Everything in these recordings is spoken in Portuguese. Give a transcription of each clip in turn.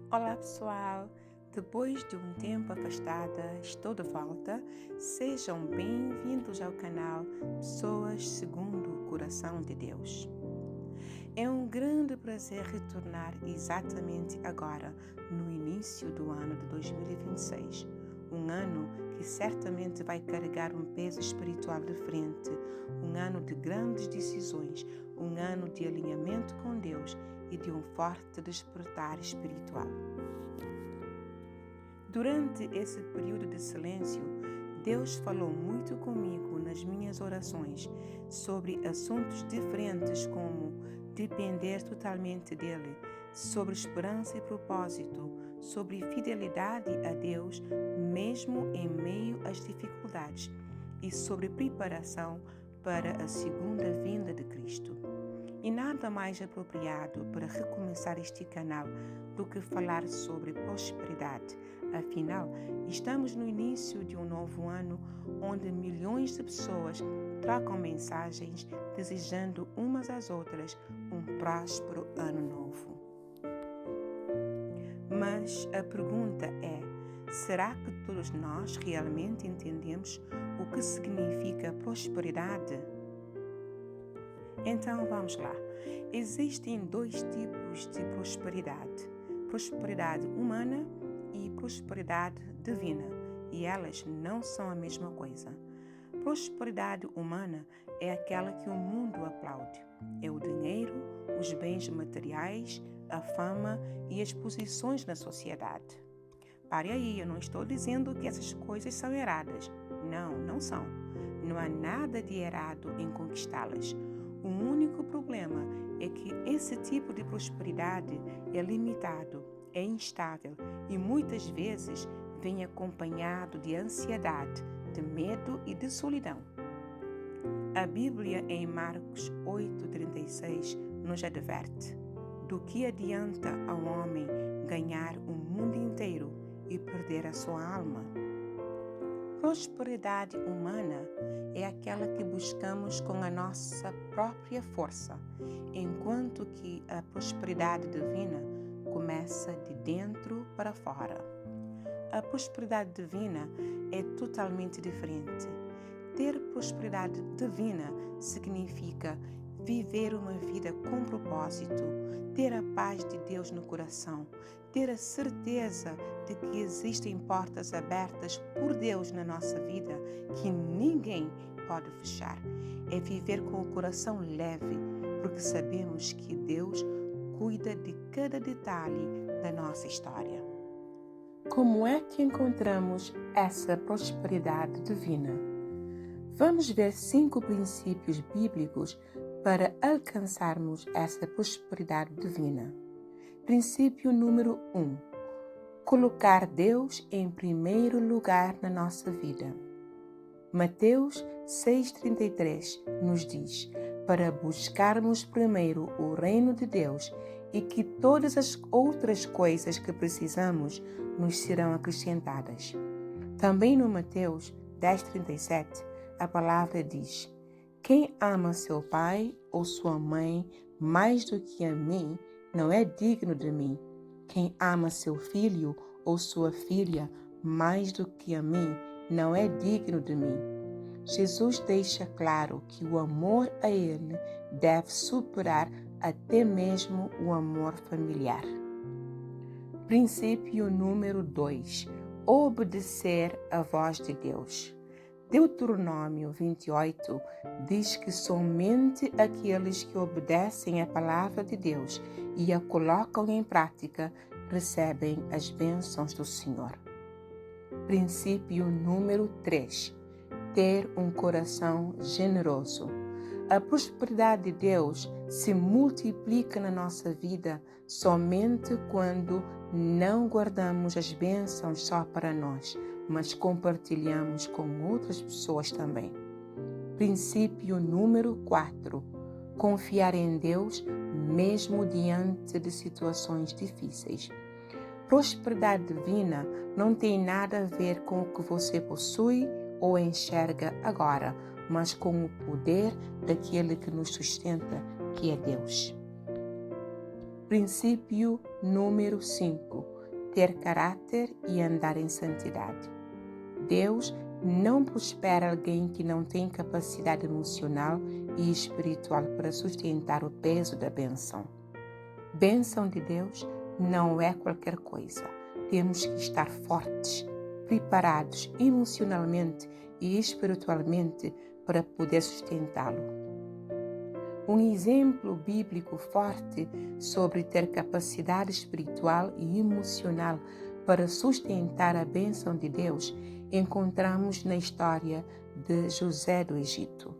Olá pessoal, depois de um tempo afastada, estou de volta. Sejam bem-vindos ao canal Pessoas segundo o Coração de Deus. É um grande prazer retornar exatamente agora, no início do ano de 2026. Um ano que certamente vai carregar um peso espiritual diferente, um ano de grandes decisões, um ano de alinhamento com Deus e de um forte despertar espiritual. Durante esse período de silêncio, Deus falou muito comigo nas minhas orações sobre assuntos diferentes como depender totalmente dele, sobre esperança e propósito, sobre fidelidade a Deus mesmo em meio às dificuldades e sobre preparação para a segunda vinda de Cristo. E nada mais apropriado para recomeçar este canal do que falar sobre prosperidade. Afinal, estamos no início de um novo ano onde milhões de pessoas trocam mensagens desejando umas às outras um próspero ano novo. Mas a pergunta é: será que todos nós realmente entendemos o que significa prosperidade? Então vamos lá. Existem dois tipos de prosperidade: prosperidade humana e prosperidade divina, e elas não são a mesma coisa. Prosperidade humana é aquela que o mundo aplaude. É o dinheiro, os bens materiais, a fama e as posições na sociedade. Pare aí, eu não estou dizendo que essas coisas são erradas. Não, não são. Não há nada de errado em conquistá-las. O único problema é que esse tipo de prosperidade é limitado, é instável e muitas vezes vem acompanhado de ansiedade, de medo e de solidão. A Bíblia em Marcos 8,36 nos adverte: do que adianta ao homem ganhar o mundo inteiro e perder a sua alma? Prosperidade humana é aquela que buscamos com a nossa própria força, enquanto que a prosperidade divina começa de dentro para fora. A prosperidade divina é totalmente diferente. Ter prosperidade divina significa viver uma vida com propósito, ter a paz de Deus no coração, ter a certeza de que existem portas abertas por Deus na nossa vida que ninguém pode fechar. É viver com o coração leve, porque sabemos que Deus cuida de cada detalhe da nossa história. Como é que encontramos essa prosperidade divina? Vamos ver 5 princípios bíblicos para alcançarmos essa prosperidade divina. Princípio número 1. Colocar Deus em primeiro lugar na nossa vida. Mateus 6,33 nos diz para buscarmos primeiro o reino de Deus e que todas as outras coisas que precisamos nos serão acrescentadas. Também no Mateus 10,37, a palavra diz: quem ama seu pai ou sua mãe mais do que a mim, não é digno de mim. Quem ama seu filho ou sua filha mais do que a mim, não é digno de mim. Jesus deixa claro que o amor a Ele deve superar até mesmo o amor familiar. Princípio número 2. Obedecer à voz de Deus. Deuteronômio 28 diz que somente aqueles que obedecem à palavra de Deus e a colocam em prática recebem as bênçãos do Senhor. Princípio número 3. Ter um coração generoso. A prosperidade de Deus se multiplica na nossa vida somente quando não guardamos as bênçãos só para nós, mas compartilhamos com outras pessoas também. Princípio número 4. Confiar em Deus mesmo diante de situações difíceis. Prosperidade divina não tem nada a ver com o que você possui ou enxerga agora, mas com o poder daquele que nos sustenta, que é Deus. Princípio número 5. ter caráter e andar em santidade. Deus não prospera alguém que não tem capacidade emocional e espiritual para sustentar o peso da bênção. Bênção de Deus não é qualquer coisa. Temos que estar fortes, preparados emocionalmente e espiritualmente para poder sustentá-lo. Um exemplo bíblico forte sobre ter capacidade espiritual e emocional para sustentar a bênção de Deus encontramos na história de José do Egito.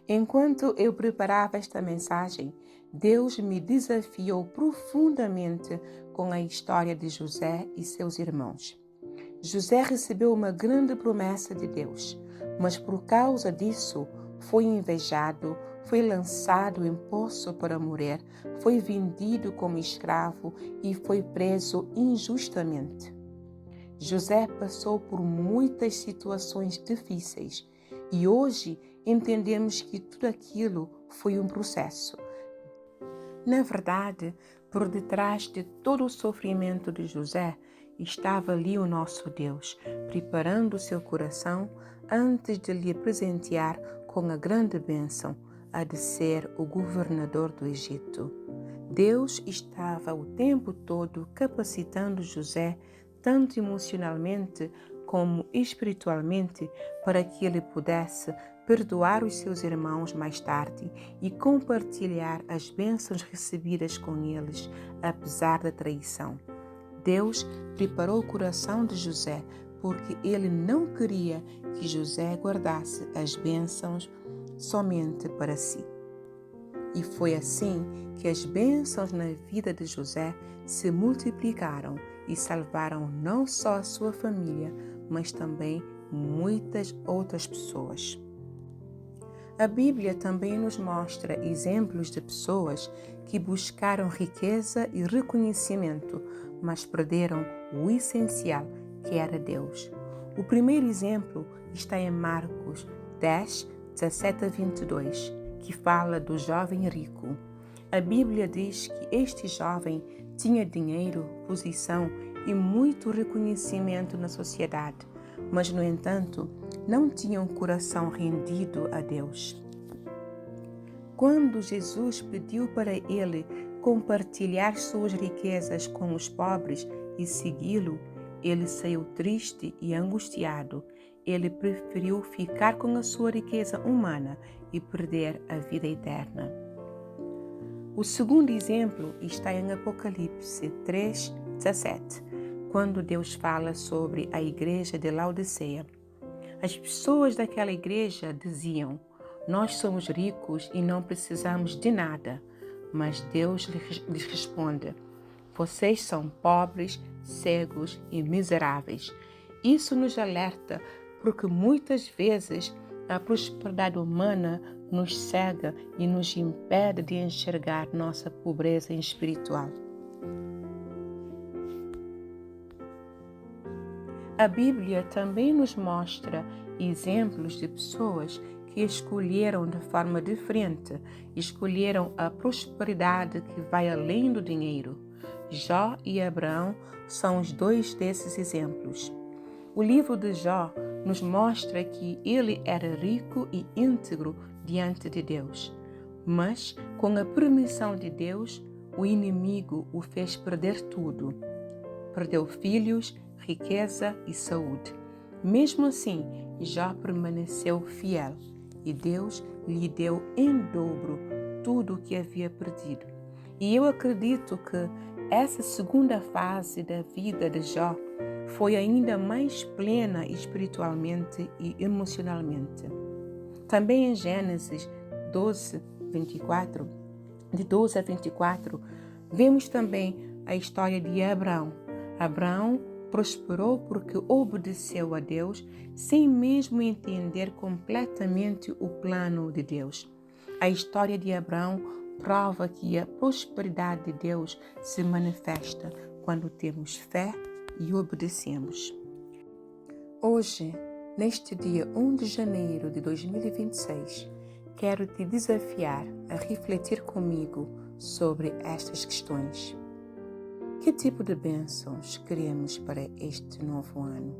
Enquanto eu preparava esta mensagem, Deus me desafiou profundamente com a história de José e seus irmãos. José recebeu uma grande promessa de Deus, mas por causa disso foi invejado, foi lançado em poço para morrer, foi vendido como escravo e foi preso injustamente. José passou por muitas situações difíceis e hoje entendemos que tudo aquilo foi um processo. Na verdade, por detrás de todo o sofrimento de José, estava ali o nosso Deus, preparando o seu coração antes de lhe presentear com a grande bênção, a de ser o governador do Egito. Deus estava o tempo todo capacitando José, tanto emocionalmente como espiritualmente, para que ele pudesse perdoar os seus irmãos mais tarde e compartilhar as bênçãos recebidas com eles, apesar da traição. Deus preparou o coração de José porque ele não queria que José guardasse as bênçãos somente para si. E foi assim que as bênçãos na vida de José se multiplicaram e salvaram não só a sua família, mas também muitas outras pessoas. A Bíblia também nos mostra exemplos de pessoas que buscaram riqueza e reconhecimento, mas perderam o essencial, que era Deus. O primeiro exemplo está em Marcos 10, 17 a 22, que fala do jovem rico. A Bíblia diz que este jovem tinha dinheiro, posição e muito reconhecimento na sociedade, mas, no entanto, não tinha um coração rendido a Deus. Quando Jesus pediu para ele compartilhar suas riquezas com os pobres e segui-lo, ele saiu triste e angustiado. Ele preferiu ficar com a sua riqueza humana e perder a vida eterna. O segundo exemplo está em Apocalipse 3:17, quando Deus fala sobre a igreja de Laodiceia. As pessoas daquela igreja diziam: "Nós somos ricos e não precisamos de nada." Mas Deus lhes responde: "Vocês são pobres, cegos e miseráveis." Isso nos alerta porque muitas vezes a prosperidade humana nos cega e nos impede de enxergar nossa pobreza espiritual. A Bíblia também nos mostra exemplos de pessoas que escolheram de forma diferente, escolheram a prosperidade que vai além do dinheiro. Jó e Abraão são os dois desses exemplos. O livro de Jó nos mostra que ele era rico e íntegro diante de Deus, mas com a permissão de Deus, o inimigo o fez perder tudo. Perdeu filhos, riqueza e saúde. Mesmo assim, Jó permaneceu fiel e Deus lhe deu em dobro tudo o que havia perdido. E eu acredito que essa segunda fase da vida de Jó foi ainda mais plena espiritualmente e emocionalmente. Também em Gênesis 12, 24, de 12 a 24, vemos também a história de Abraão. Abraão prosperou porque obedeceu a Deus sem mesmo entender completamente o plano de Deus. A história de Abraão prova que a prosperidade de Deus se manifesta quando temos fé e obedecemos. Hoje, neste dia 1 de janeiro de 2026, quero te desafiar a refletir comigo sobre estas questões. Que tipo de bênçãos queremos para este novo ano?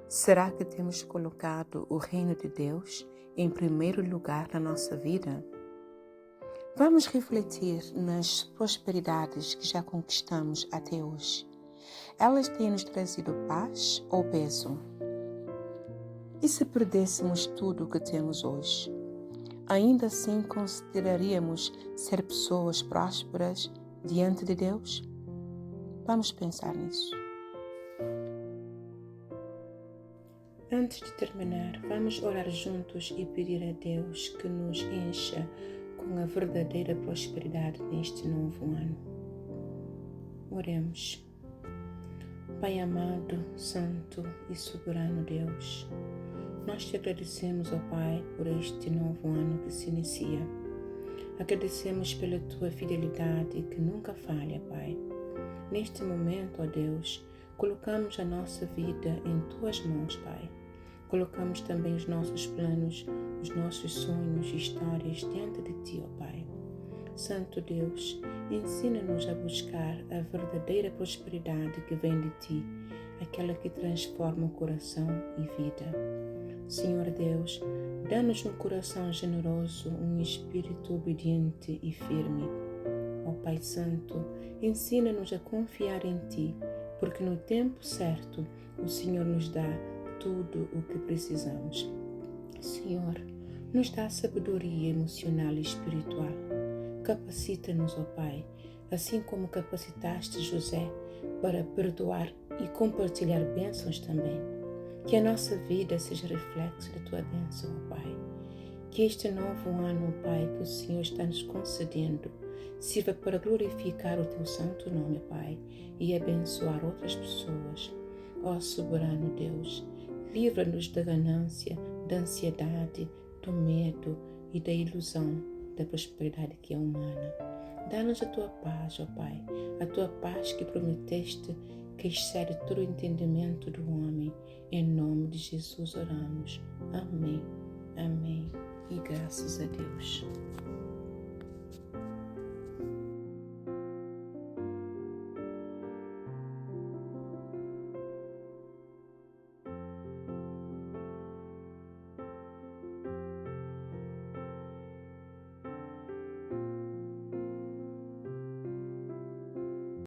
Será que temos colocado o reino de Deus em primeiro lugar na nossa vida? Vamos refletir nas prosperidades que já conquistamos até hoje. Elas têm nos trazido paz ou peso? E se perdêssemos tudo o que temos hoje? Ainda assim consideraríamos ser pessoas prósperas diante de Deus? Vamos pensar nisso. Antes de terminar, vamos orar juntos e pedir a Deus que nos encha com a verdadeira prosperidade neste novo ano. Oremos. Pai amado, santo e soberano Deus, nós te agradecemos, ó Pai, por este novo ano que se inicia. Agradecemos pela tua fidelidade que nunca falha, Pai. Neste momento, ó Deus, colocamos a nossa vida em tuas mãos, Pai. Colocamos também os nossos planos, os nossos sonhos e histórias diante de ti, ó Pai. Santo Deus, ensina-nos a buscar a verdadeira prosperidade que vem de ti, aquela que transforma o coração e vida. Senhor Deus, dá-nos um coração generoso, um espírito obediente e firme. Ó Pai Santo, ensina-nos a confiar em ti, porque no tempo certo o Senhor nos dá tudo o que precisamos. Senhor, nos dá sabedoria emocional e espiritual. Capacita-nos, ó Pai, assim como capacitaste José para perdoar e compartilhar bênçãos também. Que a nossa vida seja reflexo da tua bênção, ó Pai. Que este novo ano, ó Pai, que o Senhor está nos concedendo, sirva para glorificar o teu santo nome, Pai, e abençoar outras pessoas. Ó soberano Deus, livra-nos da ganância, da ansiedade, do medo e da ilusão da prosperidade que é humana. Dá-nos a tua paz, ó Pai, a tua paz que prometeste que excede todo o entendimento do homem. Em nome de Jesus oramos. Amém. Amém. E graças a Deus.